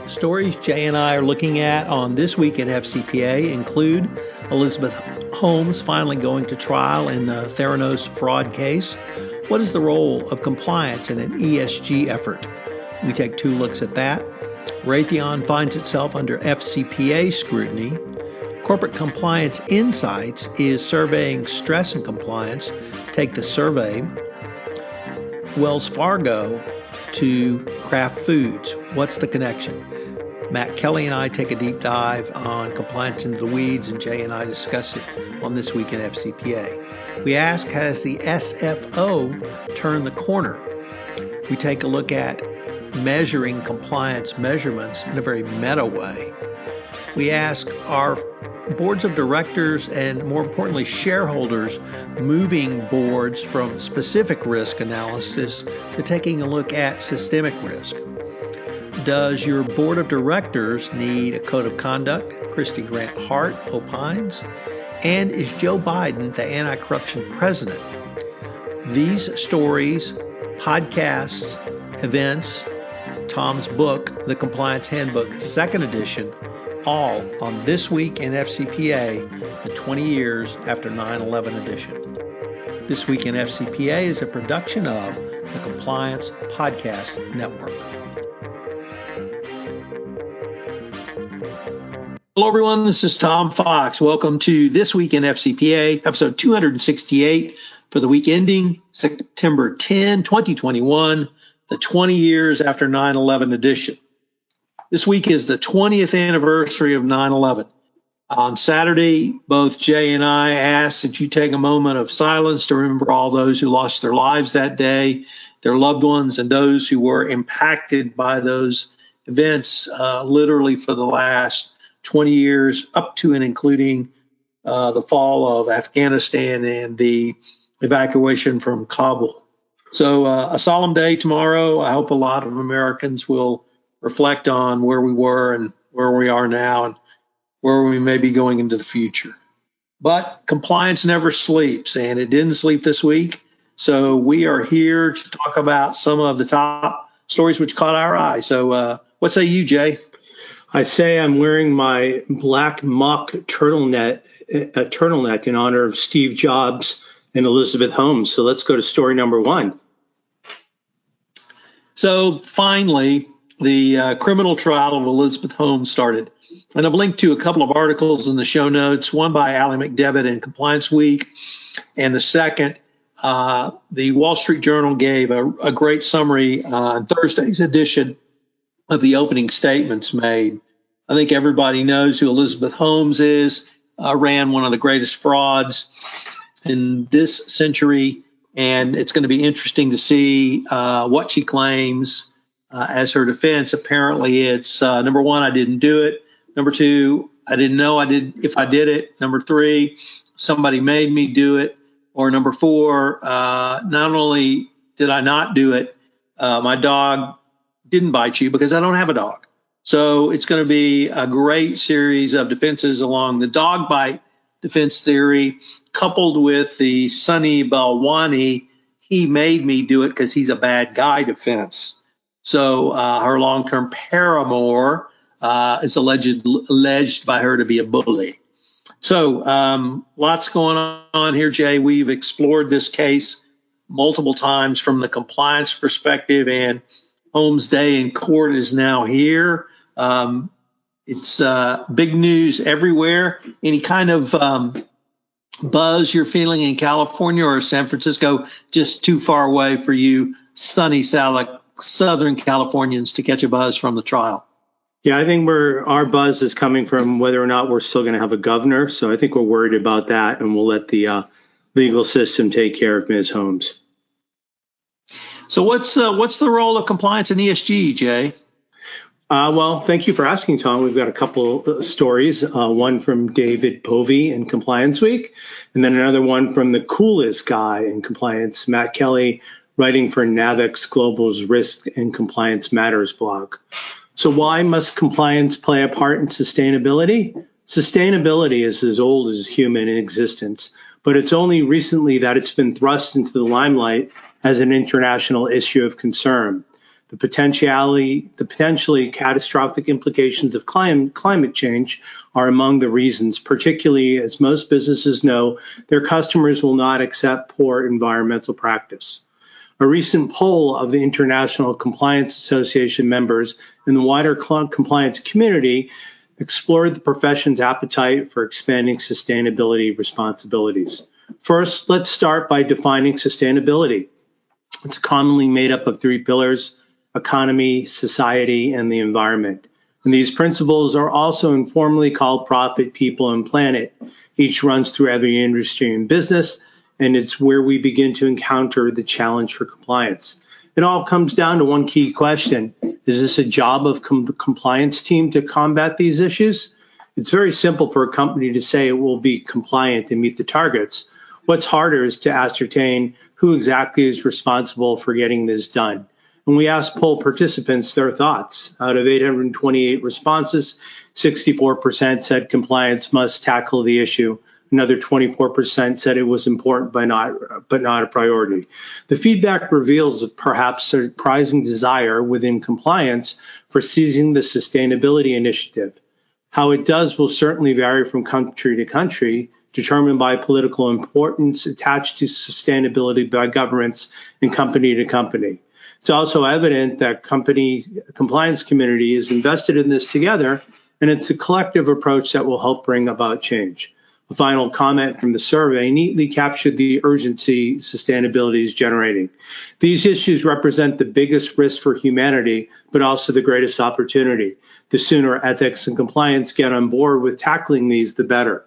Stories Jay and I are looking at on This Week in FCPA include Elizabeth Holmes finally going to trial in the Theranos fraud case. What is the role of compliance in an ESG effort? We take two looks at that. Raytheon finds itself under FCPA scrutiny. Corporate Compliance Insights is surveying stress and compliance. Take the survey. Wells Fargo to Kraft Foods. What's the connection? Matt Kelly and I take a deep dive on compliance into the weeds, and Jay and I discuss it on This Week in FCPA. We ask, has the SFO turned the corner? We take a look at measuring compliance measurements in a very meta way. We ask, are boards of directors and, more importantly, shareholders moving boards from specific risk analysis to taking a look at systemic risk? Does your board of directors need a code of conduct? Christy Grant Hart opines. And is Joe Biden the anti-corruption president? These stories, podcasts, events, Tom's book, The Compliance Handbook, second edition, all on This Week in FCPA, the 20 years after 9/11 edition. This Week in FCPA is a production of the Compliance Podcast Network. Hello, everyone. This is Tom Fox. Welcome to This Week in FCPA, episode 268 for the week ending September 10, 2021, the 20 years after 9/11 edition. This week is the 20th anniversary of 9/11. On Saturday, both Jay and I asked that you take a moment of silence to remember all those who lost their lives that day, their loved ones, and those who were impacted by those events literally for the last 20 years, up to and including the fall of Afghanistan and the evacuation from Kabul. So a solemn day tomorrow. I hope a lot of Americans will reflect on where we were and where we are now and where we may be going into the future. But compliance never sleeps, and it didn't sleep this week. So we are here to talk about some of the top stories which caught our eye. So what say you, Jay? I say I'm wearing my black mock turtleneck in honor of Steve Jobs and Elizabeth Holmes. So let's go to story number one. So finally, the criminal trial of Elizabeth Holmes started. And I've linked to a couple of articles in the show notes, one by Allie McDevitt in Compliance Week, and the second, the Wall Street Journal gave a great summary on Thursday's edition of the opening statements made. I think everybody knows who Elizabeth Holmes is, ran one of the greatest frauds in this century, and it's going to be interesting to see what she claims as her defense. Apparently it's number one, I didn't do it. Number two, I didn't know if I did it. Number three, somebody made me do it. Or number four, not only did I not do it, my dog didn't bite you because I don't have a dog. So it's going to be a great series of defenses along the dog bite defense theory, coupled with the Sunny Balwani, he made me do it because he's a bad guy defense. So her long-term paramour is alleged by her to be a bully. So lots going on here, Jay. We've explored this case multiple times from the compliance perspective, and Holmes' day in court is now here. It's big news everywhere. Any kind of buzz you're feeling in California or San Francisco just too far away for you sunny Southern Californians to catch a buzz from the trial? Yeah, I think our buzz is coming from whether or not we're still going to have a governor. So I think we're worried about that, and we'll let the legal system take care of Ms. Holmes. So what's the role of compliance in ESG, Jay? Well, thank you for asking, Tom. We've got a couple stories, one from David Povey in Compliance Week, and then another one from the coolest guy in compliance, Matt Kelly, writing for Nasdaq's Global's Risk and Compliance Matters blog. So why must compliance play a part in sustainability? Sustainability is as old as human existence, but it's only recently that it's been thrust into the limelight as an international issue of concern. The potentially catastrophic implications of climate change are among the reasons, particularly as most businesses know their customers will not accept poor environmental practice. A recent poll of the International Compliance Association members in the wider compliance community explored the profession's appetite for expanding sustainability responsibilities. First, let's start by defining sustainability. It's commonly made up of three pillars: economy, society, and the environment. And these principles are also informally called profit, people, and planet. Each runs through every industry and business, and it's where we begin to encounter the challenge for compliance. It all comes down to one key question. Is this a job of the compliance team to combat these issues? It's very simple for a company to say it will be compliant and meet the targets. What's harder is to ascertain who exactly is responsible for getting this done. When we asked poll participants their thoughts, out of 828 responses, 64% said compliance must tackle the issue. Another 24% said it was important but not a priority. The feedback reveals a perhaps surprising desire within compliance for seizing the sustainability initiative. How it does will certainly vary from country to country, determined by political importance attached to sustainability by governments and company to company. It's also evident that compliance community is invested in this together, and it's a collective approach that will help bring about change. A final comment from the survey neatly captured the urgency sustainability is generating. These issues represent the biggest risk for humanity, but also the greatest opportunity. The sooner ethics and compliance get on board with tackling these, the better.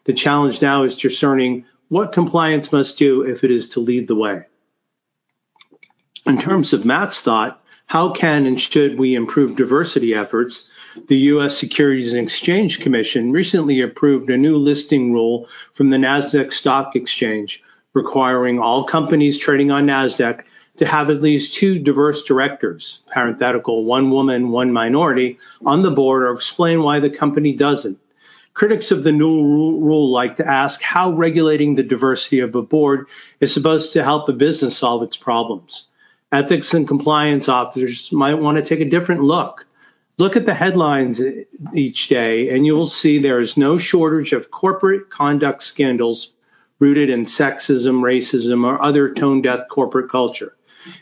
The challenge now is discerning what compliance must do if it is to lead the way. In terms of Matt's thought, how can and should we improve diversity efforts? The U.S. Securities and Exchange Commission recently approved a new listing rule from the Nasdaq Stock Exchange, requiring all companies trading on Nasdaq to have at least 2 diverse directors, parenthetical, 1 woman, 1 minority, on the board, or explain why the company doesn't. Critics of the new rule like to ask how regulating the diversity of a board is supposed to help a business solve its problems. Ethics and compliance officers might want to take a different look. Look at the headlines each day, and you will see there is no shortage of corporate conduct scandals rooted in sexism, racism, or other tone-deaf corporate culture.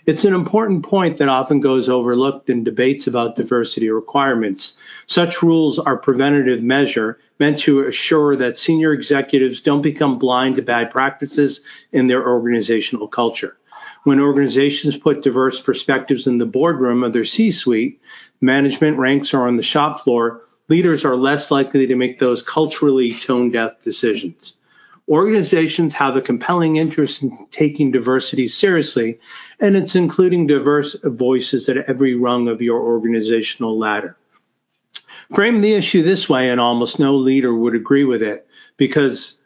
It's an important point that often goes overlooked in debates about diversity requirements. Such rules are a preventative measure meant to assure that senior executives don't become blind to bad practices in their organizational culture. When organizations put diverse perspectives in the boardroom of their C-suite, management ranks are on the shop floor, leaders are less likely to make those culturally tone-deaf decisions. Organizations have a compelling interest in taking diversity seriously, and it's including diverse voices at every rung of your organizational ladder. Frame the issue this way, and almost no leader would agree with it, because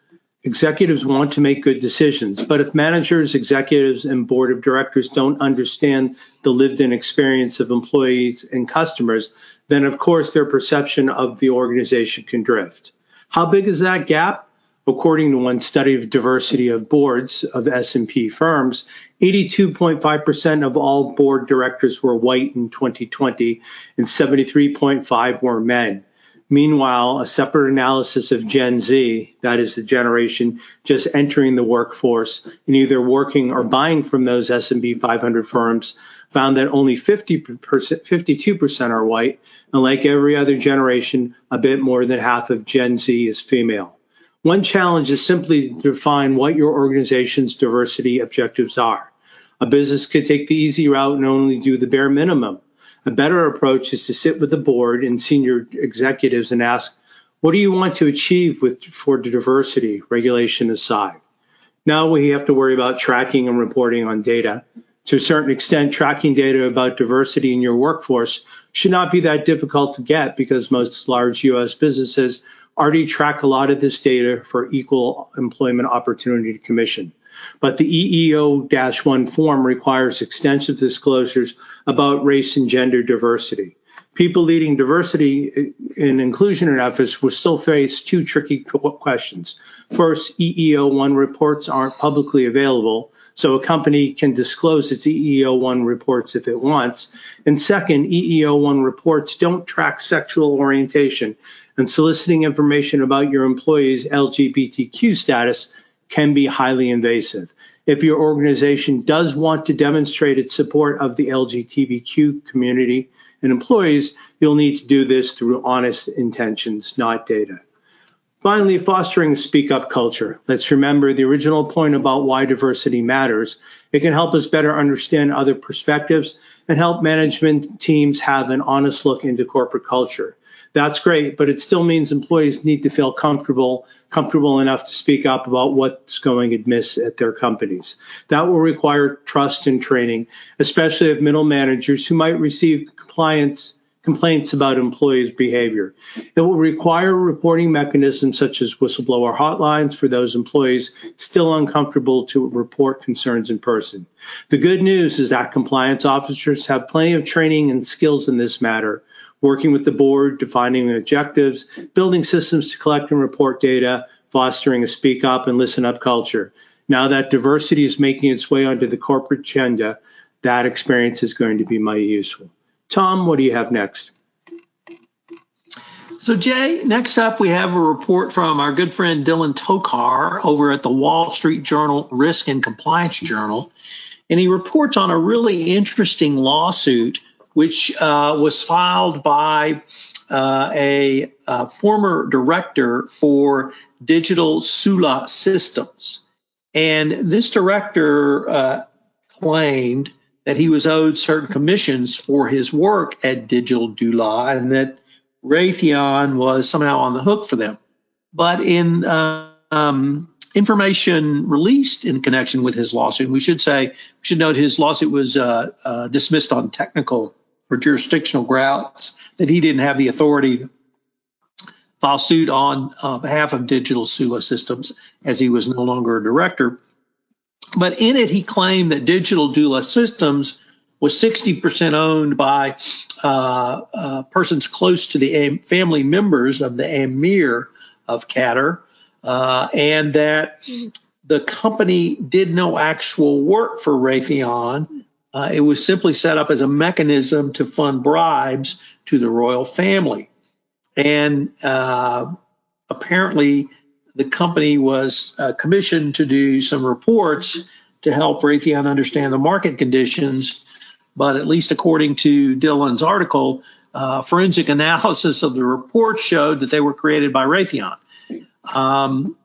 executives want to make good decisions. But if managers, executives, and board of directors don't understand the lived-in experience of employees and customers, then of course their perception of the organization can drift. How big is that gap? According to one study of diversity of boards of S&P firms, 82.5% of all board directors were white in 2020, and 73.5% were men. Meanwhile, a separate analysis of Gen Z, that is the generation just entering the workforce and either working or buying from those S&P 500 firms, found that only 52% are white, and like every other generation, a bit more than half of Gen Z is female. One challenge is simply to define what your organization's diversity objectives are. A business could take the easy route and only do the bare minimum. A better approach is to sit with the board and senior executives and ask, what do you want to achieve for diversity, regulation aside? Now we have to worry about tracking and reporting on data. To a certain extent, tracking data about diversity in your workforce should not be that difficult to get because most large U.S. businesses already track a lot of this data for Equal Employment Opportunity Commission. But the EEO-1 form requires extensive disclosures about race and gender diversity. People leading diversity and inclusion efforts will still face two tricky questions. First, EEO-1 reports aren't publicly available, so a company can disclose its EEO-1 reports if it wants. And second, EEO-1 reports don't track sexual orientation, and soliciting information about your employees' LGBTQ status can be highly invasive. If your organization does want to demonstrate its support of the LGBTQ community and employees, you'll need to do this through honest intentions, not data. Finally, fostering a speak-up culture. Let's remember the original point about why diversity matters. It can help us better understand other perspectives and help management teams have an honest look into corporate culture. That's great, but it still means employees need to feel comfortable enough to speak up about what's going amiss at their companies. That will require trust and training, especially of middle managers who might receive complaints about employees' behavior. It will require reporting mechanisms such as whistleblower hotlines for those employees still uncomfortable to report concerns in person. The good news is that compliance officers have plenty of training and skills in this matter, working with the board, defining objectives, building systems to collect and report data, fostering a speak up and listen up culture. Now that diversity is making its way onto the corporate agenda, that experience is going to be mighty useful. Tom, what do you have next? So, Jay, next up we have a report from our good friend Dylan Tokar over at the Wall Street Journal Risk and Compliance Journal. And he reports on a really interesting lawsuit which was filed by a former director for Digital Sula Systems. And this director claimed that he was owed certain commissions for his work at Digital Dula and that Raytheon was somehow on the hook for them. But in information released in connection with his lawsuit, we should note his lawsuit was dismissed on technical or jurisdictional grounds, that he didn't have the authority to file suit on behalf of Digital Sula Systems as he was no longer a director. But in it, he claimed that Digital Dula Systems was 60% owned by persons close to the family members of the Emir of Qatar, and that the company did no actual work for Raytheon. It was simply set up as a mechanism to fund bribes to the royal family. And apparently the company was commissioned to do some reports to help Raytheon understand the market conditions. But at least according to Dylan's article, forensic analysis of the report showed that they were created by Raytheon.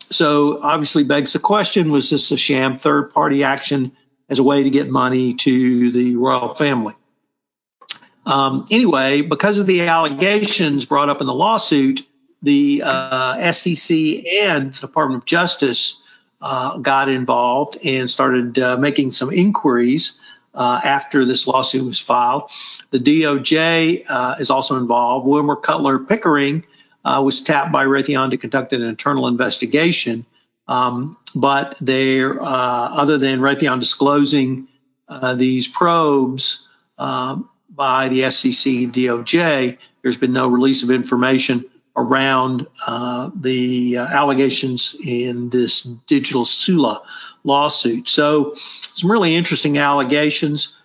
So obviously begs the question, was this a sham third-party action as a way to get money to the royal family? Anyway, because of the allegations brought up in the lawsuit, the SEC and the Department of Justice got involved and started making some inquiries after this lawsuit was filed. The DOJ is also involved. Wilmer Cutler Pickering was tapped by Raytheon to conduct an internal investigation. But they're, other than Raytheon disclosing these probes by the SEC and DOJ, there's been no release of information around the allegations in this Digital Sula lawsuit. So some really interesting allegations,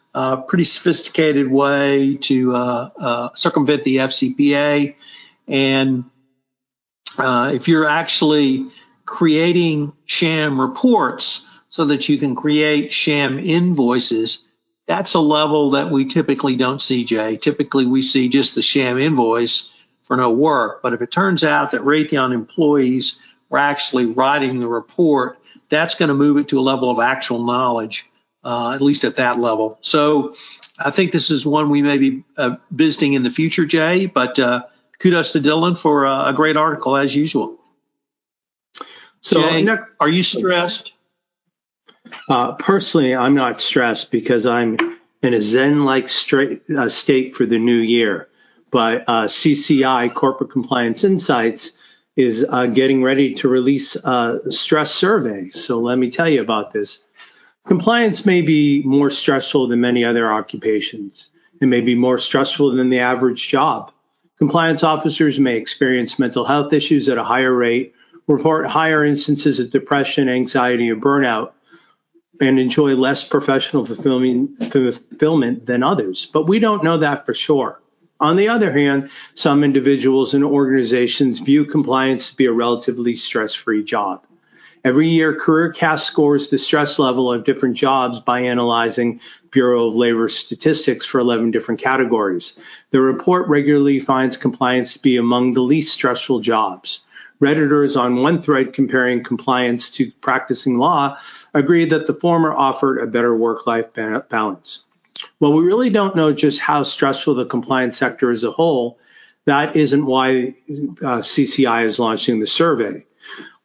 pretty sophisticated way to circumvent the FCPA. And if you're actually creating sham reports so that you can create sham invoices, that's a level that we typically don't see, Jay. Typically, we see just the sham invoice for no work. But if it turns out that Raytheon employees were actually writing the report, that's going to move it to a level of actual knowledge, at least at that level. So I think this is one we may be visiting in the future, Jay. But kudos to Dylan for a great article, as usual. So, Jay, are you stressed? Personally, I'm not stressed because I'm in a Zen-like state for the new year. But CCI, Corporate Compliance Insights, is getting ready to release a stress survey. So let me tell you about this. Compliance may be more stressful than many other occupations. It may be more stressful than the average job. Compliance officers may experience mental health issues at a higher rate, report higher instances of depression, anxiety, and burnout, and enjoy less professional fulfillment than others. But we don't know that for sure. On the other hand, some individuals and organizations view compliance to be a relatively stress-free job. Every year, CareerCast scores the stress level of different jobs by analyzing Bureau of Labor statistics for 11 different categories. The report regularly finds compliance to be among the least stressful jobs. Redditors on one thread comparing compliance to practicing law agree that the former offered a better work-life balance. Well, we really don't know just how stressful the compliance sector as a whole. That isn't why CCI is launching the survey.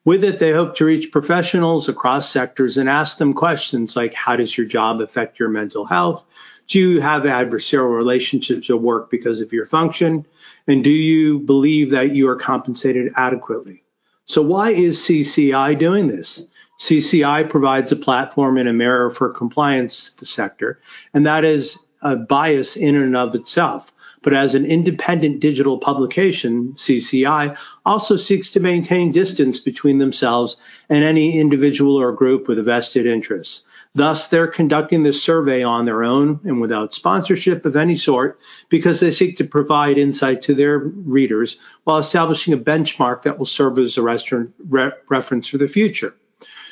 With it, they hope to reach professionals across sectors and ask them questions like, how does your job affect your mental health? Do you have adversarial relationships at work because of your function? And do you believe that you are compensated adequately? So why is CCI doing this? CCI provides a platform and a mirror for compliance sector, and that is a bias in and of itself. But as an independent digital publication, CCI also seeks to maintain distance between themselves and any individual or group with a vested interest. Thus, they're conducting this survey on their own and without sponsorship of any sort because they seek to provide insight to their readers while establishing a benchmark that will serve as a reference for the future.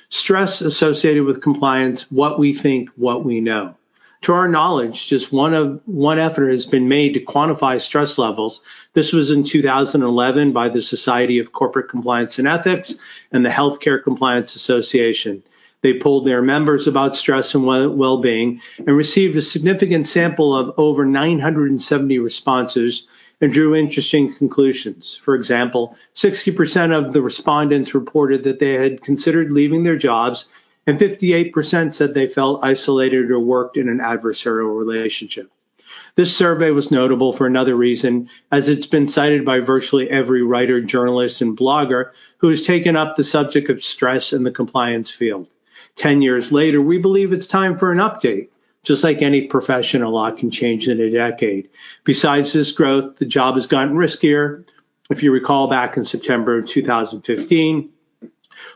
Stress associated with compliance, what we think, what we know. To our knowledge, just one effort has been made to quantify stress levels. This was in 2011 by the Society of Corporate Compliance and Ethics and the Healthcare Compliance Association. They polled their members about stress and well-being and received a significant sample of over 970 responses and drew interesting conclusions. For example, 60% of the respondents reported that they had considered leaving their jobs, and 58% said they felt isolated or worked in an adversarial relationship. This survey was notable for another reason, as it's been cited by virtually every writer, journalist, and blogger who has taken up the subject of stress in the compliance field. 10 years later, we believe it's time for an update. Just like any profession, a lot can change in a decade. Besides this growth, the job has gotten riskier. If you recall back in September of 2015,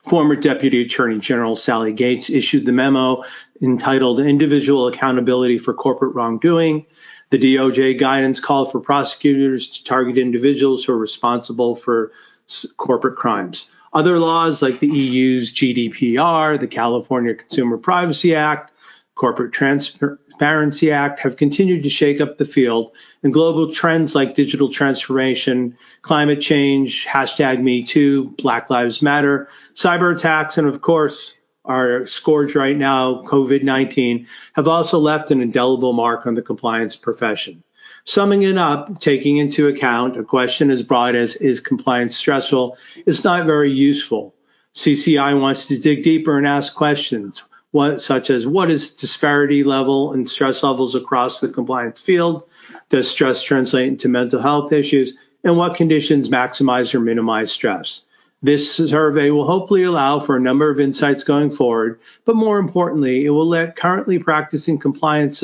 former Deputy Attorney General Sally Gates issued the memo entitled Individual Accountability for Corporate Wrongdoing. The DOJ guidance called for prosecutors to target individuals who are responsible for corporate crimes. Other laws like the EU's GDPR, the California Consumer Privacy Act, Corporate Transparency Act have continued to shake up the field, and global trends like digital transformation, climate change, #MeToo, Black Lives Matter, cyber attacks, and of course, our scourge right now, COVID-19, have also left an indelible mark on the compliance profession. Summing it up, taking into account a question as broad as is compliance stressful is not very useful. CCI wants to dig deeper and ask questions. Such as what is disparity level and stress levels across the compliance field? Does stress translate into mental health issues? And what conditions maximize or minimize stress? This survey will hopefully allow for a number of insights going forward, but more importantly, it will let currently practicing compliance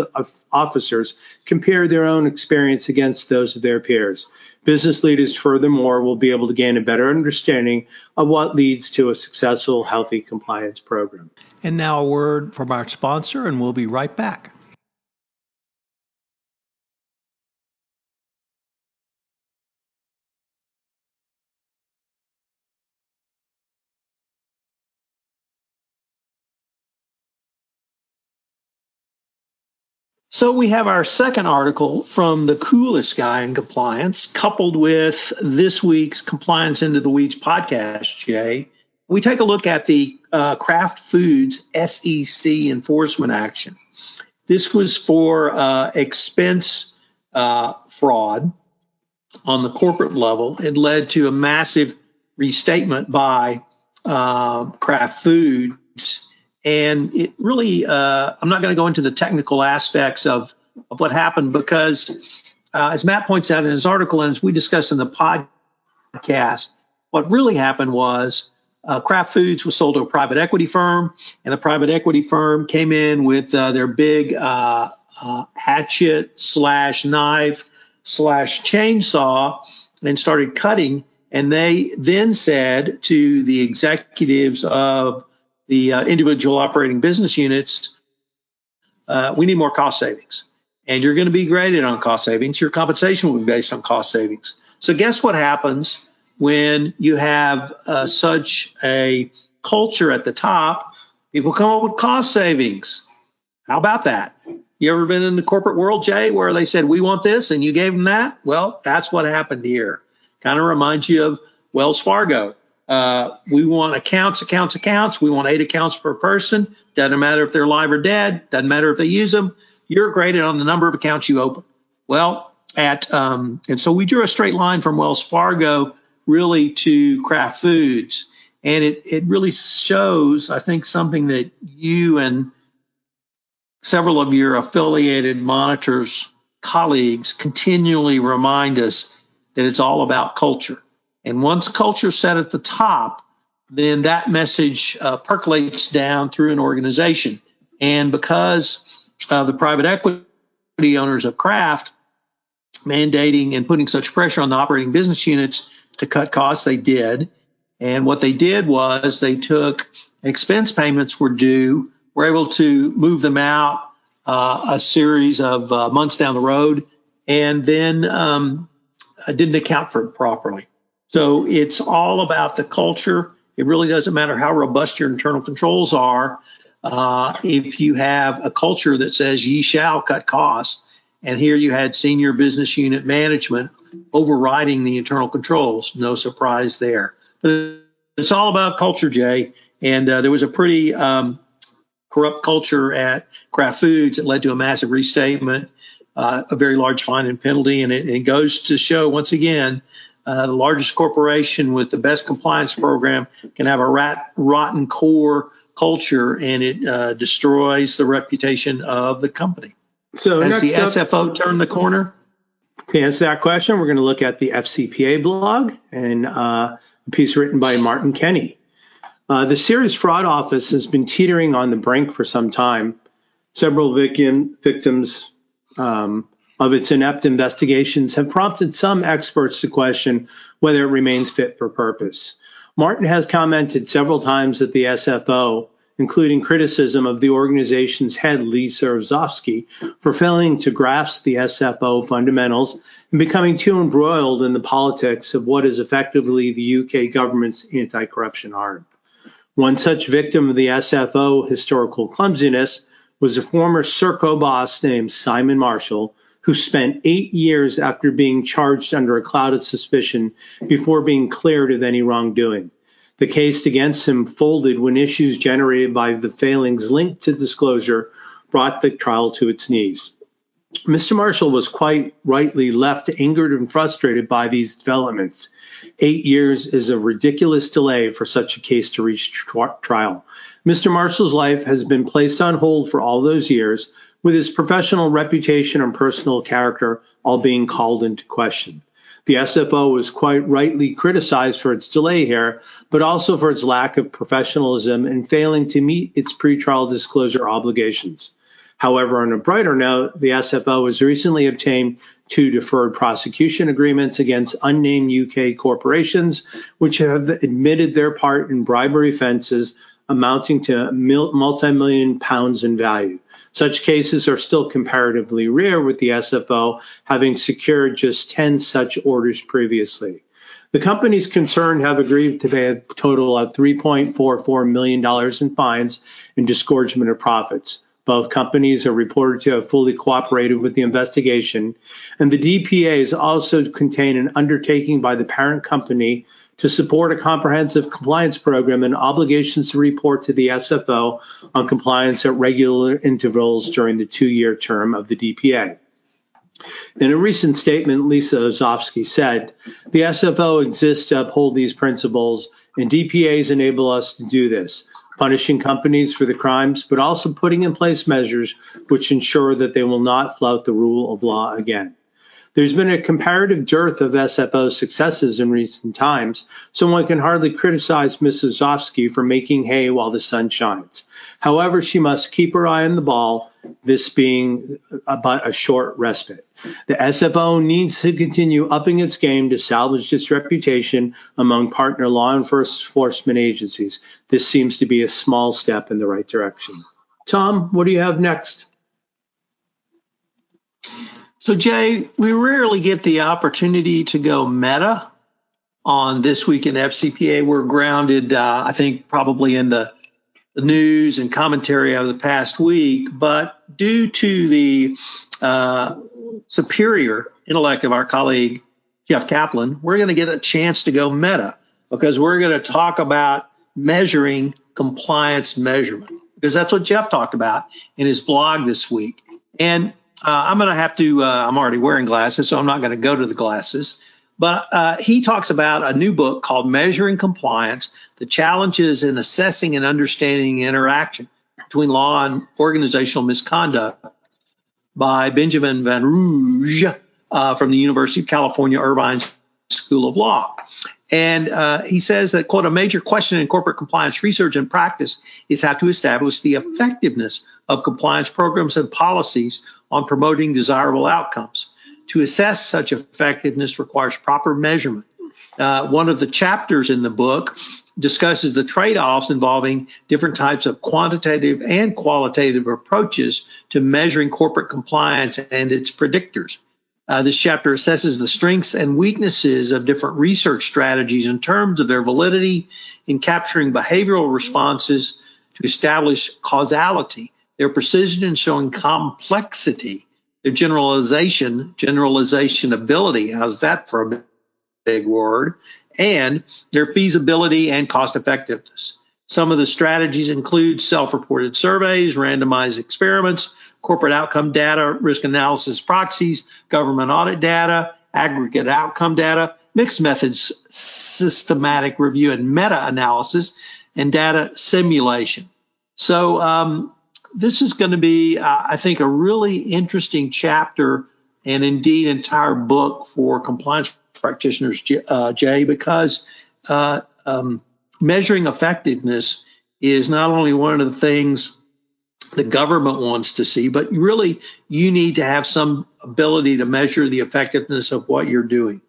officers compare their own experience against those of their peers. Business leaders, furthermore, will be able to gain a better understanding of what leads to a successful, healthy compliance program. And now a word from our sponsor, and we'll be right back. So we have our second article from the coolest guy in compliance, coupled with this week's Compliance Into the Weeds podcast, Jay. We take a look at the Kraft Foods SEC enforcement action. This was for expense fraud on the corporate level. It led to a massive restatement by Kraft Foods. And it really, I'm not going to go into the technical aspects of what happened because, as Matt points out in his article and as we discussed in the podcast, what really happened was Kraft Foods was sold to a private equity firm, and the private equity firm came in with their big hatchet slash knife slash chainsaw and started cutting. And they then said to the executives of the individual operating business units, we need more cost savings. And you're going to be graded on cost savings. Your compensation will be based on cost savings. So guess what happens when you have such a culture at the top? People come up with cost savings. How about that? You ever been in the corporate world, Jay, where they said, we want this, and you gave them that? Well, that's what happened here. Kind of reminds you of Wells Fargo. We want accounts. We want 8 accounts per person. Doesn't matter if they're alive or dead. Doesn't matter if they use them. You're graded on the number of accounts you open. Well, and so we drew a straight line from Wells Fargo really to Kraft Foods. And it really shows, I think, something that you and several of your affiliated monitors colleagues continually remind us that it's all about culture. And once culture is set at the top, then that message percolates down through an organization. And because the private equity owners of Kraft mandating and putting such pressure on the operating business units to cut costs, they did. And what they did was they took expense payments were due, were able to move them out a series of months down the road, and then didn't account for it properly. So it's all about the culture. It really doesn't matter how robust your internal controls are. If you have a culture that says ye shall cut costs, and here you had senior business unit management overriding the internal controls, no surprise there. But it's all about culture, Jay. And there was a pretty corrupt culture at Kraft Foods that led to a massive restatement, a very large fine and penalty. And it goes to show, once again, the largest corporation with the best compliance program can have a rotten core culture, and it destroys the reputation of the company. So has the SFO turned the corner? To answer that question, we're going to look at the FCPA blog and a piece written by Martin Kenny. The Serious Fraud Office has been teetering on the brink for some time. Several victims of its inept investigations have prompted some experts to question whether it remains fit for purpose. Martin has commented several times that the SFO, including criticism of the organization's head, Lee Serozovsky, for failing to grasp the SFO fundamentals and becoming too embroiled in the politics of what is effectively the UK government's anti-corruption arm. One such victim of the SFO historical clumsiness was a former Serco boss named Simon Marshall, who spent 8 years after being charged under a cloud of suspicion before being cleared of any wrongdoing. The case against him folded when issues generated by the failings linked to disclosure brought the trial to its knees. Mr. Marshall was quite rightly left angered and frustrated by these developments. 8 years is a ridiculous delay for such a case to reach trial. Mr. Marshall's life has been placed on hold for all those years, with his professional reputation and personal character all being called into question. The SFO was quite rightly criticized for its delay here, but also for its lack of professionalism and failing to meet its pretrial disclosure obligations. However, on a brighter note, the SFO has recently obtained 2 deferred prosecution agreements against unnamed UK corporations, which have admitted their part in bribery offences amounting to multi-million pounds in value. Such cases are still comparatively rare, with the SFO having secured just 10 such orders previously. The companies concerned have agreed to pay a total of $3.44 million in fines and disgorgement of profits. Both companies are reported to have fully cooperated with the investigation, and the DPAs also contain an undertaking by the parent company to support a comprehensive compliance program and obligations to report to the SFO on compliance at regular intervals during the 2-year term of the DPA. In a recent statement, Lisa Ozofsky said, "The SFO exists to uphold these principles, and DPAs enable us to do this, punishing companies for the crimes, but also putting in place measures which ensure that they will not flout the rule of law again." There's been a comparative dearth of SFO successes in recent times, so one can hardly criticize Mrs. Zofsky for making hay while the sun shines. However, she must keep her eye on the ball, this being but a short respite. The SFO needs to continue upping its game to salvage its reputation among partner law enforcement agencies. This seems to be a small step in the right direction. Tom, what do you have next? So, Jay, we rarely get the opportunity to go meta on This Week in FCPA. We're grounded, I think, probably in the news and commentary of the past week. But due to the superior intellect of our colleague, Jeff Kaplan, we're going to get a chance to go meta because we're going to talk about measuring compliance measurement, because that's what Jeff talked about in his blog this week. And I'm going to have to, I'm already wearing glasses, so I'm not going to go to the glasses. But he talks about a new book called Measuring Compliance, the Challenges in Assessing and Understanding Interaction Between Law and Organizational Misconduct by Benjamin Van Rouge from the University of California, Irvine School of Law. And he says that, quote, a major question in corporate compliance research and practice is how to establish the effectiveness of compliance programs and policies on promoting desirable outcomes. To assess such effectiveness requires proper measurement. One of the chapters in the book discusses the trade-offs involving different types of quantitative and qualitative approaches to measuring corporate compliance and its predictors. This chapter assesses the strengths and weaknesses of different research strategies in terms of their validity in capturing behavioral responses to establish causality, their precision in showing complexity, their generalization ability, how's that for a big word, and their feasibility and cost effectiveness. Some of the strategies include self-reported surveys, randomized experiments, corporate outcome data, risk analysis proxies, government audit data, aggregate outcome data, mixed methods, systematic review and meta-analysis, and data simulation. So this is going to be, I think, a really interesting chapter and indeed entire book for compliance practitioners, Jay, because measuring effectiveness is not only one of the things the government wants to see, but really you need to have some ability to measure the effectiveness of what you're doing.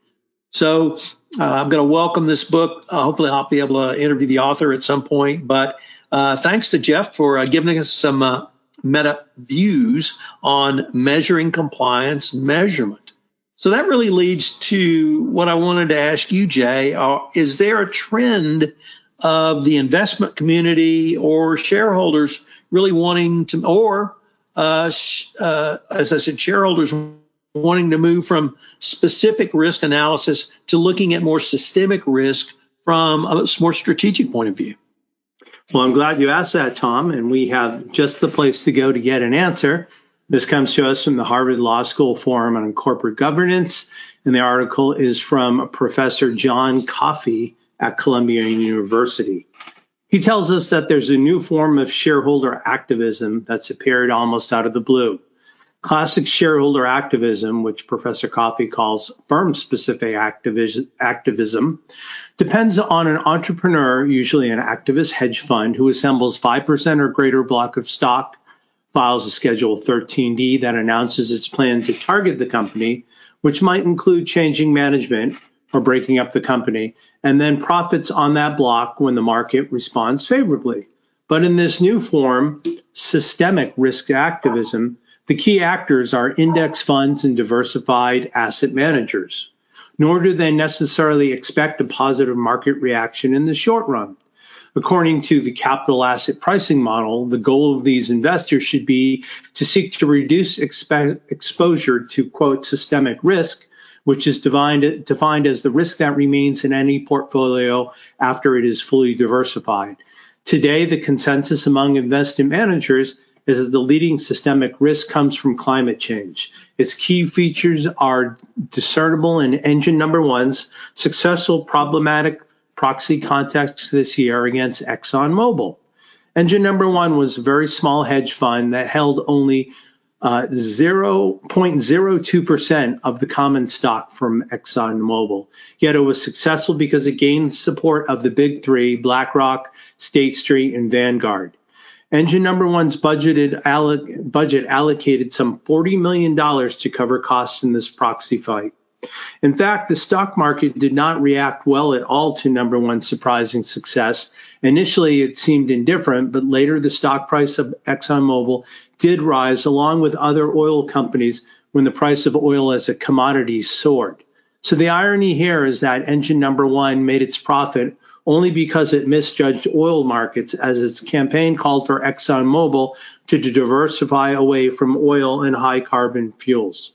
So I'm going to welcome this book. Hopefully I'll be able to interview the author at some point. But thanks to Jeff for giving us some meta views on measuring compliance measurement. So that really leads to what I wanted to ask you, Jay. Is there a trend of the investment community or shareholders really wanting to, or as I said, shareholders wanting to move from specific risk analysis to looking at more systemic risk from a more strategic point of view? Well, I'm glad you asked that, Tom, and we have just the place to go to get an answer. This comes to us from the Harvard Law School Forum on Corporate Governance, and the article is from Professor John Coffey at Columbia University. He tells us that there's a new form of shareholder activism that's appeared almost out of the blue. Classic shareholder activism, which Professor Coffey calls firm-specific activism, depends on an entrepreneur, usually an activist hedge fund, who assembles 5% or greater block of stock, files a Schedule 13D that announces its plan to target the company, which might include changing management or breaking up the company, and then profits on that block when the market responds favorably. But in this new form, systemic risk activism, the key actors are index funds and diversified asset managers, nor do they necessarily expect a positive market reaction in the short run. According to the capital asset pricing model, the goal of these investors should be to seek to reduce exposure to, quote, systemic risk, which is defined as the risk that remains in any portfolio after it is fully diversified. Today, the consensus among investment managers is that the leading systemic risk comes from climate change. Its key features are discernible in engine number one's successful problematic proxy contest this year against ExxonMobil. Engine number one was a very small hedge fund that held only 0.02% of the common stock from ExxonMobil. Yet it was successful because it gained support of the big three, BlackRock, State Street, and Vanguard. Engine number one's budget allocated some $40 million to cover costs in this proxy fight. In fact, the stock market did not react well at all to number one's surprising success. Initially, it seemed indifferent, but later the stock price of ExxonMobil did rise along with other oil companies when the price of oil as a commodity soared. So the irony here is that engine number one made its profit only because it misjudged oil markets, as its campaign called for ExxonMobil to diversify away from oil and high carbon fuels.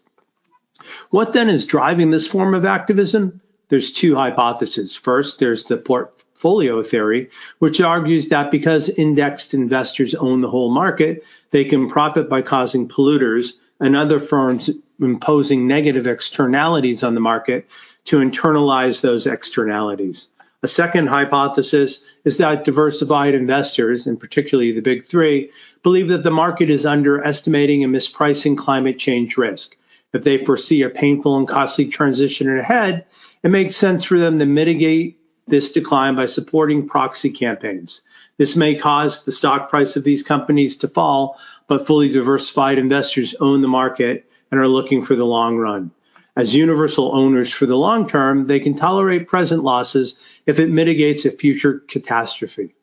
What then is driving this form of activism? There's two hypotheses. First, there's the portfolio theory, which argues that because indexed investors own the whole market, they can profit by causing polluters and other firms imposing negative externalities on the market to internalize those externalities. A second hypothesis is that diversified investors, and particularly the big three, believe that the market is underestimating and mispricing climate change risk. If they foresee a painful and costly transition ahead, it makes sense for them to mitigate this decline by supporting proxy campaigns. This may cause the stock price of these companies to fall, but fully diversified investors own the market and are looking for the long run. As universal owners for the long term, they can tolerate present losses if it mitigates a future catastrophe.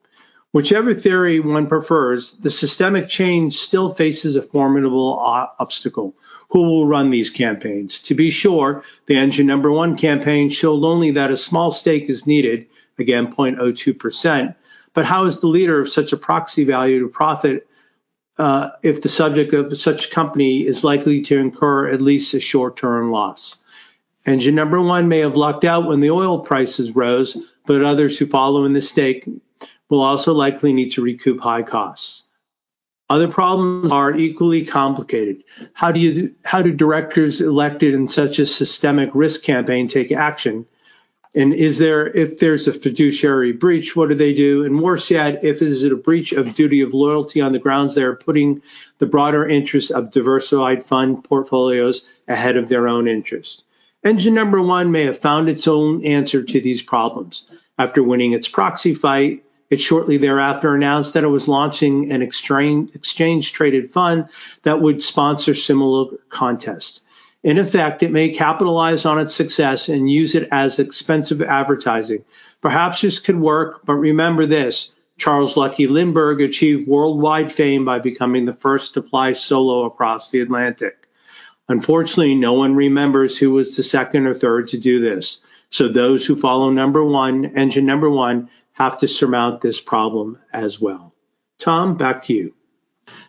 Whichever theory one prefers, the systemic change still faces a formidable obstacle. Who will run these campaigns? To be sure, the engine number one campaign showed only that a small stake is needed, again 0.02%, but how is the leader of such a proxy value to profit if the subject of such company is likely to incur at least a short-term loss? Engine number one may have lucked out when the oil prices rose, but others who follow in the stake will also likely need to recoup high costs. Other problems are equally complicated. How do directors elected in such a systemic risk campaign take action? And if there's a fiduciary breach, what do they do? And worse yet, if it is a breach of duty of loyalty on the grounds they are putting the broader interests of diversified fund portfolios ahead of their own interests. Engine number one may have found its own answer to these problems. After winning its proxy fight, it shortly thereafter announced that it was launching an exchange-traded fund that would sponsor similar contests. In effect, it may capitalize on its success and use it as expensive advertising. Perhaps this could work, but remember this: Charles Lucky Lindbergh achieved worldwide fame by becoming the first to fly solo across the Atlantic. Unfortunately, no one remembers who was the second or third to do this. So those who follow engine number one, have to surmount this problem as well. Tom, back to you.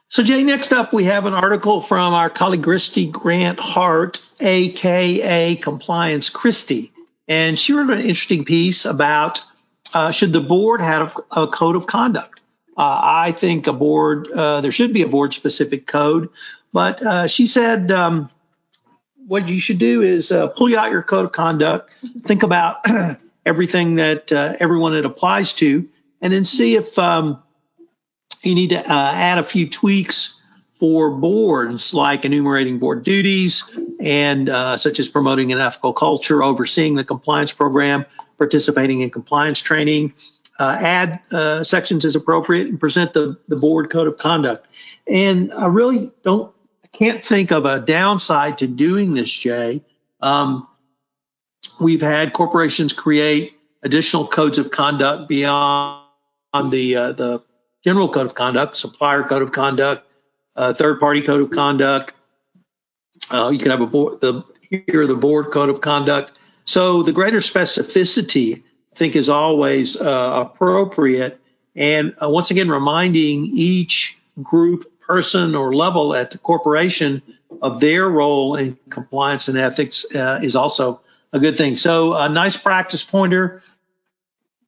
So, Jay, next up, we have an article from our colleague Christy Grant Hart, a.k.a. Compliance Christy. And she wrote an interesting piece about should the board have a code of conduct? I think there should be a board-specific code. But she said what you should do is pull out your code of conduct, think about everything that everyone it applies to, and then see if you need to add a few tweaks for boards, like enumerating board duties, and such as promoting an ethical culture, overseeing the compliance program, participating in compliance training, add sections as appropriate, and present the board code of conduct. And I really can't think of a downside to doing this, Jay. We've had corporations create additional codes of conduct beyond the general code of conduct, supplier code of conduct, third-party code of conduct. You can have the board code of conduct. So the greater specificity, I think, is always appropriate. And once again, reminding each group, person, or level at the corporation of their role in compliance and ethics is also a good thing. So a nice practice pointer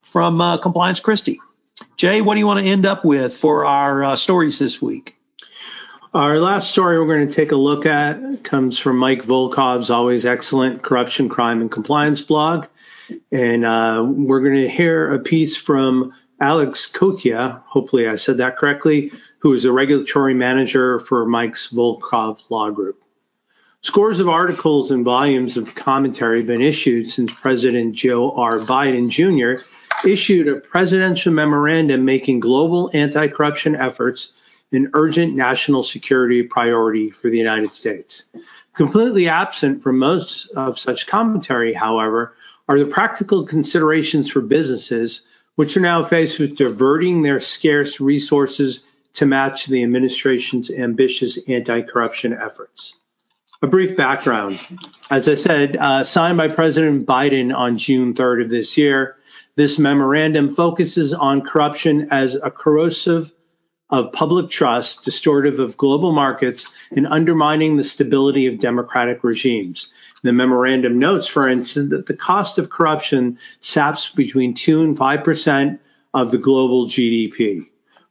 from Compliance Christie. Jay, what do you want to end up with for our stories this week? Our last story we're going to take a look at comes from Mike Volkov's always excellent Corruption, Crime, and Compliance blog. And we're going to hear a piece from Alex Kotia, hopefully I said that correctly, who is a regulatory manager for Mike's Volkov Law Group. Scores of articles and volumes of commentary have been issued since President Joe R. Biden Jr. issued a presidential memorandum making global anti-corruption efforts an urgent national security priority for the United States. Completely absent from most of such commentary, however, are the practical considerations for businesses, which are now faced with diverting their scarce resources to match the administration's ambitious anti-corruption efforts. A brief background. As I said, signed by President Biden on June 3rd of this year, this memorandum focuses on corruption as a corrosive of public trust, distortive of global markets, and undermining the stability of democratic regimes. The memorandum notes, for instance, that the cost of corruption saps between 2 and 5% of the global GDP.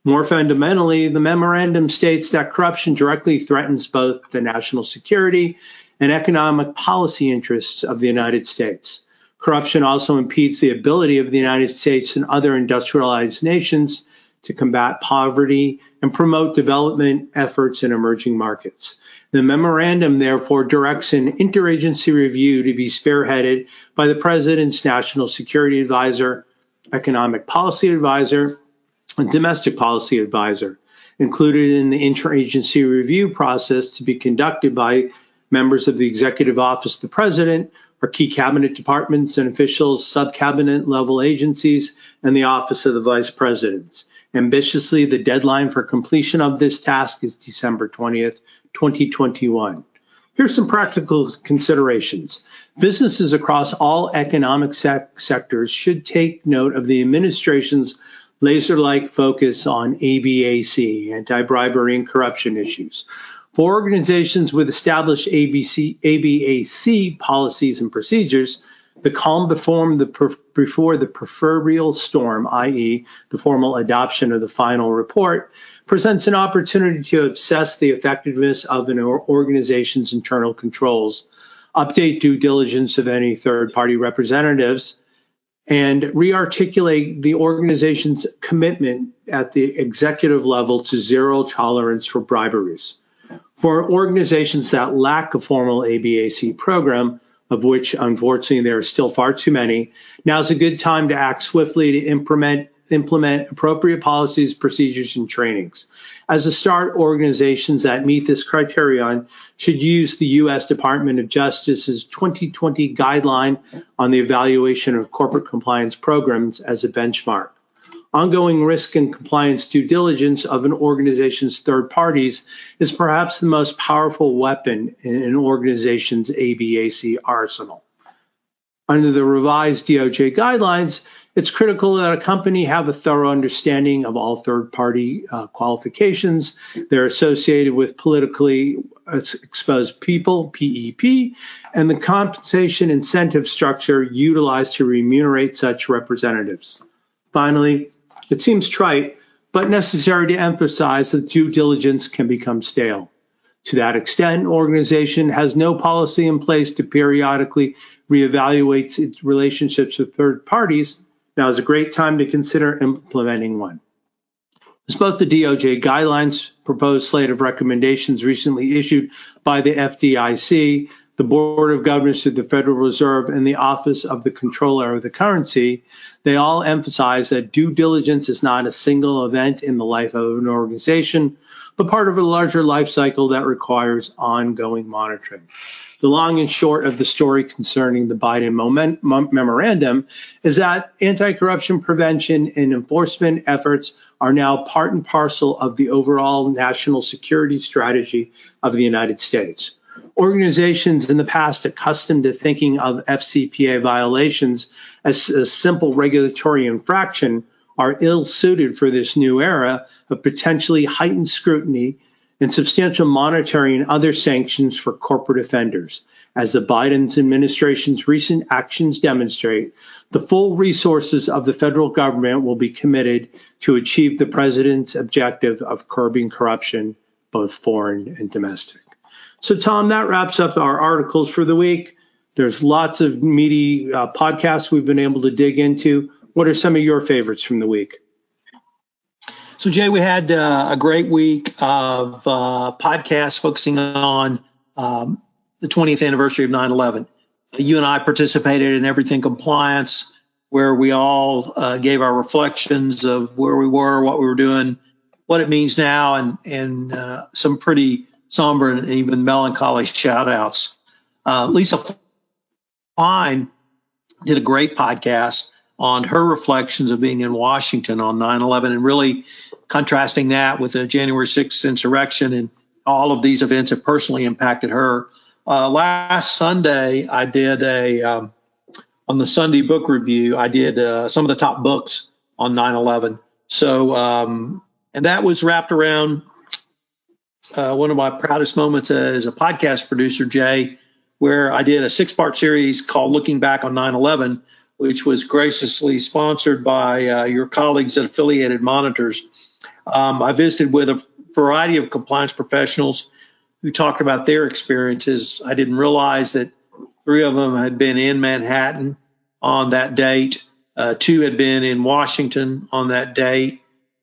More fundamentally, the memorandum states that corruption directly threatens both the national security and economic policy interests of the United States. Corruption also impedes the ability of the United States and other industrialized nations to combat poverty and promote development efforts in emerging markets. The memorandum, therefore, directs an interagency review to be spearheaded by the President's National Security Advisor, Economic Policy Advisor, and Domestic Policy Advisor. Included in the interagency review process to be conducted by members of the Executive Office of the President are key cabinet departments and officials, sub-cabinet level agencies, and the Office of the Vice President. Ambitiously, the deadline for completion of this task is December 20th, 2021. Here's some practical considerations. Businesses across all economic sectors should take note of the administration's laser-like focus on ABAC, anti-bribery and corruption issues. For organizations with established ABAC policies and procedures, the calm before the proverbial storm, i.e., the formal adoption of the final report, presents an opportunity to assess the effectiveness of an organization's internal controls, update due diligence of any third-party representatives, and re-articulate the organization's commitment at the executive level to zero tolerance for briberies. For organizations that lack a formal ABAC program, of which unfortunately there are still far too many, now's a good time to act swiftly to implement appropriate policies, procedures, and trainings. As a start, organizations that meet this criterion should use the U.S. Department of Justice's 2020 guideline on the evaluation of corporate compliance programs as a benchmark. Ongoing risk and compliance due diligence of an organization's third parties is perhaps the most powerful weapon in an organization's ABAC arsenal. Under the revised DOJ guidelines, it's critical that a company have a thorough understanding of all third-party qualifications. They're associated with politically exposed people, PEP, and the compensation incentive structure utilized to remunerate such representatives. Finally, it seems trite, but necessary to emphasize that due diligence can become stale. To that extent, an organization has no policy in place to periodically reevaluate its relationships with third parties. Now is a great time to consider implementing one. As both the DOJ guidelines, proposed slate of recommendations recently issued by the FDIC, the Board of Governors of the Federal Reserve, and the Office of the Comptroller of the Currency, they all emphasize that due diligence is not a single event in the life of an organization, but part of a larger life cycle that requires ongoing monitoring. The long and short of the story concerning the Biden memorandum is that anti-corruption prevention and enforcement efforts are now part and parcel of the overall national security strategy of the United States. Organizations in the past accustomed to thinking of FCPA violations as a simple regulatory infraction are ill-suited for this new era of potentially heightened scrutiny and substantial monetary and other sanctions for corporate offenders. As the Biden administration's recent actions demonstrate, the full resources of the federal government will be committed to achieve the president's objective of curbing corruption, both foreign and domestic. So, Tom, that wraps up our articles for the week. There's lots of meaty podcasts we've been able to dig into. What are some of your favorites from the week? So, Jay, we had a great week of podcasts focusing on the 20th anniversary of 9/11. You and I participated in Everything Compliance, where we all gave our reflections of where we were, what we were doing, what it means now, and some pretty somber and even melancholy shout outs. Lisa Fine did a great podcast on her reflections of being in Washington on 9/11 and really contrasting that with the January 6th insurrection, and all of these events have personally impacted her. Last Sunday, I did on the Sunday book review, I did some of the top books on 9/11. So, and that was wrapped around one of my proudest moments as a podcast producer, Jay, where I did a 6-part series called Looking Back on 9/11, which was graciously sponsored by your colleagues at Affiliated Monitors. I visited with a variety of compliance professionals who talked about their experiences. I didn't realize that 3 of them had been in Manhattan on that date. 2 had been in Washington on that date,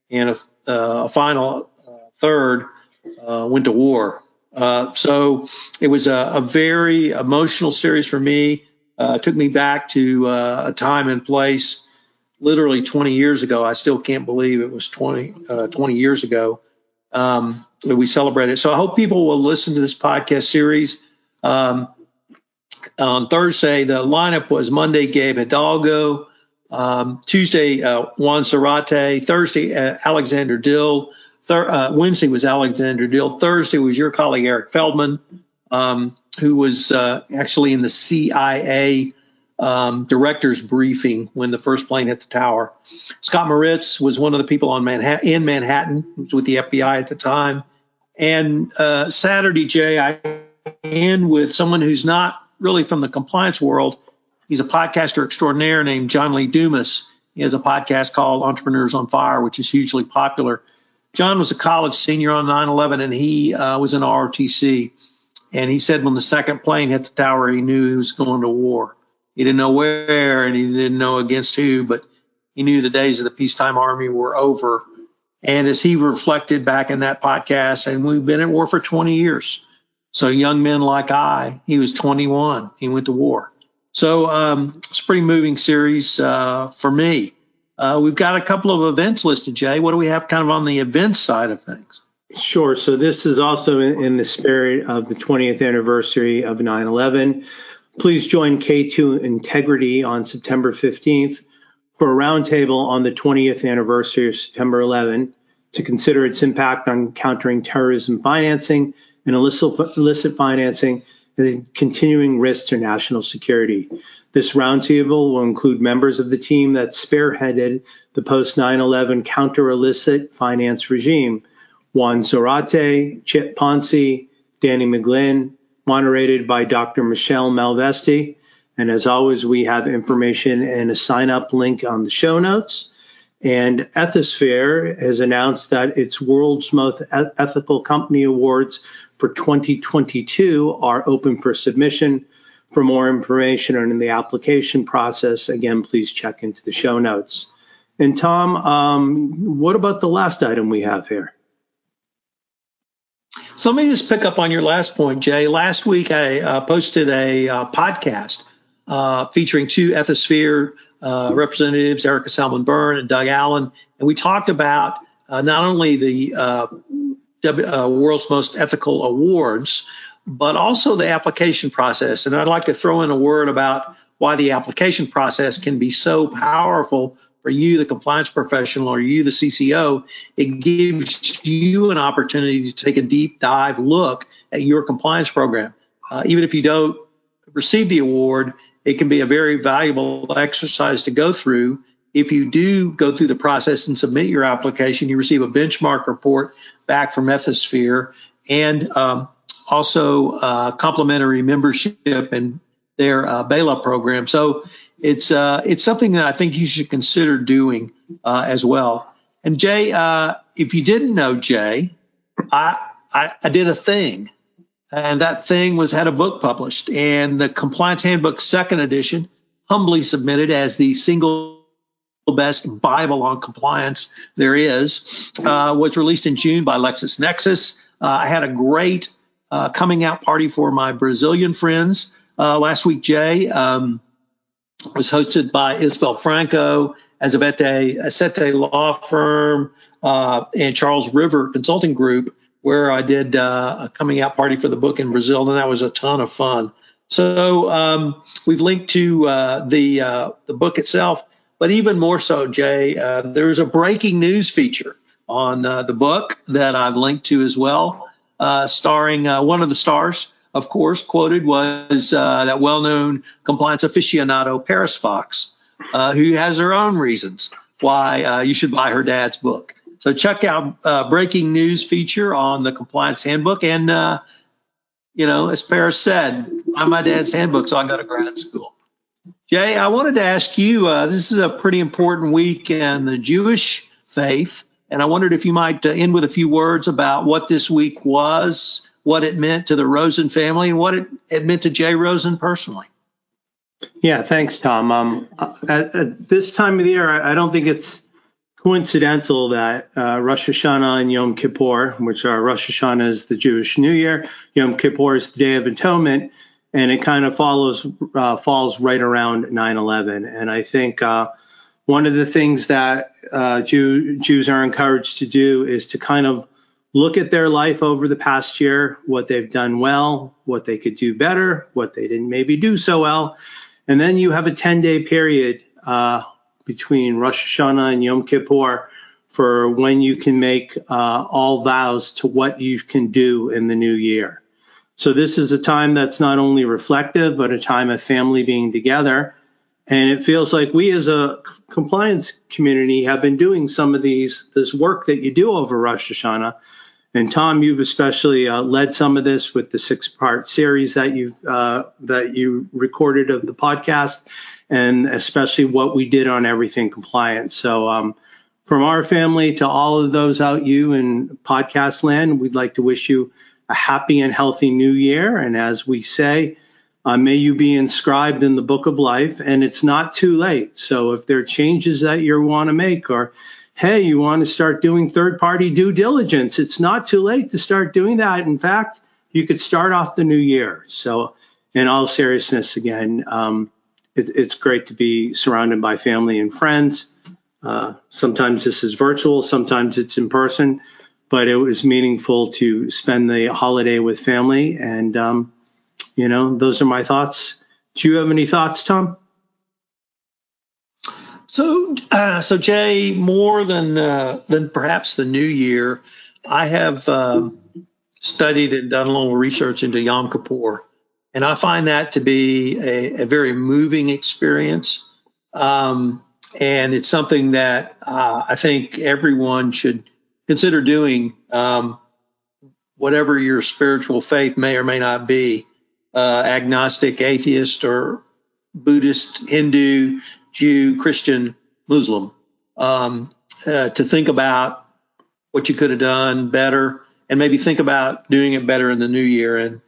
and a final third went to war. So it was a very emotional series for me. It took me back to a time and place literally 20 years ago. I still can't believe it was 20 years ago that we celebrated. So I hope people will listen to this podcast series. On Thursday, the lineup was Monday, Gabe Hidalgo. Tuesday, Juan Zarate. Thursday, Alexander Dill. Wednesday was Alexander Dill. Thursday was your colleague, Eric Feldman, who was actually in the CIA director's briefing when the first plane hit the tower. Scott Moritz was one of the people in Manhattan, who was with the FBI at the time. And Saturday, Jay, I end with someone who's not really from the compliance world. He's a podcaster extraordinaire named John Lee Dumas. He has a podcast called Entrepreneurs on Fire, which is hugely popular. John was a college senior on 9/11, and he was in ROTC. And he said when the second plane hit the tower, he knew he was going to war. He didn't know where, and he didn't know against who, but he knew the days of the peacetime army were over. And as he reflected back in that podcast, and we've been at war for 20 years. So young men like he was 21. He went to war. So it's a pretty moving series for me. We've got a couple of events listed, Jay. What do we have kind of on the events side of things? Sure. So this is also in the spirit of the 20th anniversary of 9/11. Please join K2 Integrity on September 15th for a roundtable on the 20th anniversary of September 11 to consider its impact on countering terrorism financing and illicit financing and continuing risks to national security. This roundtable will include members of the team that spearheaded the post-9/11 counter-illicit finance regime: Juan Zarate, Chip Ponce, Danny McGlynn, moderated by Dr. Michelle Malvesti. And as always, we have information and a sign-up link on the show notes. And Ethisphere has announced that its World's Most Ethical Company Awards for 2022 are open for submission. For more information on the application process, again, please check into the show notes. And Tom, what about the last item we have here? So let me just pick up on your last point, Jay. Last week, I posted a podcast featuring 2 Ethisphere representatives, Erica Salmon Byrne and Doug Allen. And we talked about not only the World's Most Ethical Awards, but also the application process. And I'd like to throw in a word about why the application process can be so powerful for you, the compliance professional, or you, the CCO. It gives you an opportunity to take a deep dive look at your compliance program. Even if you don't receive the award, it can be a very valuable exercise to go through. If you do go through the process and submit your application, you receive a benchmark report back from Ethisphere and also complimentary membership in their BELA program. So it's something that I think you should consider doing as well. And Jay, if you didn't know, Jay, I did a thing, and that thing had a book published, and the Compliance Handbook 2nd edition, humbly submitted as the single best Bible on compliance there is, was released in June by LexisNexis. I had a great coming out party for my Brazilian friends last week, Jay. Was hosted by Isabel Franco, Azavete Law Firm, and Charles River Consulting Group, where I did a coming out party for the book in Brazil, and that was a ton of fun. So we've linked to the book itself, but even more so, Jay, there's a breaking news feature on the book that I've linked to as well, starring one of the stars, of course, quoted was that well-known compliance aficionado, Paris Fox, who has her own reasons why you should buy her dad's book. So check out breaking news feature on the Compliance Handbook. And, as Paris said, buy my dad's handbook, so I go to grad school. Jay, I wanted to ask you, this is a pretty important week in the Jewish faith, and I wondered if you might end with a few words about what this week was, what it meant to the Rosen family, and what it meant to Jay Rosen personally. Yeah, thanks, Tom. At this time of the year, I don't think it's coincidental that Rosh Hashanah and Yom Kippur, which are Rosh Hashanah is the Jewish New Year, Yom Kippur is the Day of Atonement, and it kind of falls right around 9/11. And I think one of the things that Jews are encouraged to do is to kind of look at their life over the past year, what they've done well, what they could do better, what they didn't maybe do so well. And then you have a 10-day period between Rosh Hashanah and Yom Kippur for when you can make all vows to what you can do in the new year. So this is a time that's not only reflective, but a time of family being together. And it feels like we as a compliance community have been doing some of this work that you do over Rosh Hashanah. And Tom, you've especially led some of this with the 6-part series that you recorded of the podcast, and especially what we did on everything compliance. So from our family to all of those out you in podcast land, we'd like to wish you a happy and healthy new year. And as we say, may you be inscribed in the book of life, and it's not too late. So if there are changes that you want to make, or hey, you want to start doing third-party due diligence, it's not too late to start doing that. In fact, you could start off the new year. So in all seriousness, again, it's great to be surrounded by family and friends. Sometimes this is virtual, sometimes it's in person, but it was meaningful to spend the holiday with family. And, those are my thoughts. Do you have any thoughts, Tom? So Jay, more than perhaps the new year, I have studied and done a little research into Yom Kippur, and I find that to be a very moving experience, and it's something that I think everyone should consider doing, whatever your spiritual faith may or may not be, agnostic, atheist, or Buddhist, Hindu, Jew, Christian, Muslim, to think about what you could have done better, and maybe think about doing it better in the new year.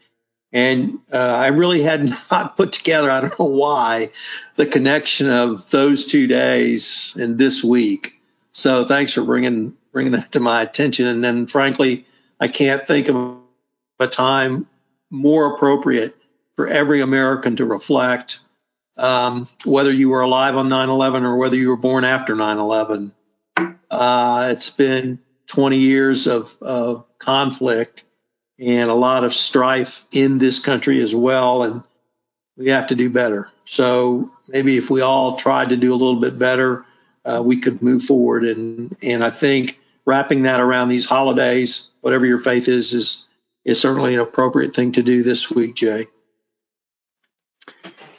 And I really had not put together, I don't know why, the connection of those 2 days and this week. So thanks for bringing that to my attention. And then, frankly, I can't think of a time more appropriate for every American to reflect, whether you were alive on 9/11 or whether you were born after 9/11. It's been 20 years of conflict and a lot of strife in this country as well, and we have to do better. So maybe if we all tried to do a little bit better, we could move forward. And I think wrapping that around these holidays, whatever your faith is certainly an appropriate thing to do this week, Jay.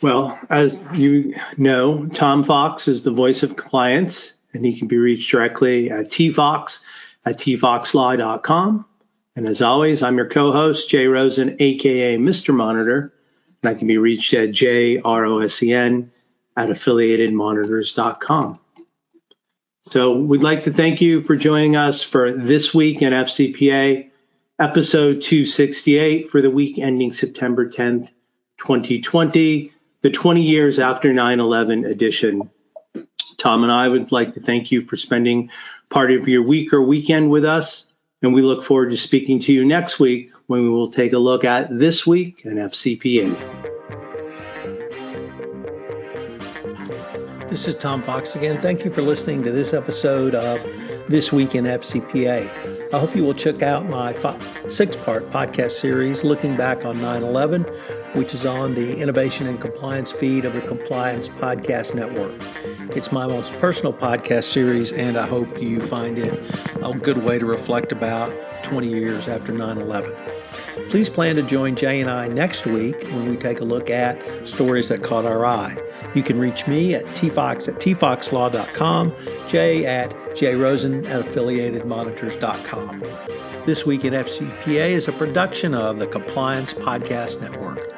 Well, as you know, Tom Fox is the voice of compliance, and he can be reached directly at tfox@tfoxlaw.com. And as always, I'm your co-host, Jay Rosen, a.k.a. Mr. Monitor, and I can be reached at jrosen@affiliatedmonitors.com. So we'd like to thank you for joining us for This Week in FCPA, episode 268 for the week ending September 10th, 2020. The 20 years after 9/11 edition. Tom and I would like to thank you for spending part of your week or weekend with us, and we look forward to speaking to you next week when we will take a look at This Week in FCPA. This is Tom Fox again. Thank you for listening to this episode of This Week in FCPA. I hope you will check out my 6-part podcast series looking back on 9/11, which is on the Innovation and Compliance feed of the Compliance Podcast Network. It's my most personal podcast series, and I hope you find it a good way to reflect about 20 years after 9/11. Please plan to join Jay and I next week when we take a look at stories that caught our eye. You can reach me at tfox@tfoxlaw.com, Jay at jrosen@affiliatedmonitors.com. This Week in FCPA is a production of the Compliance Podcast Network.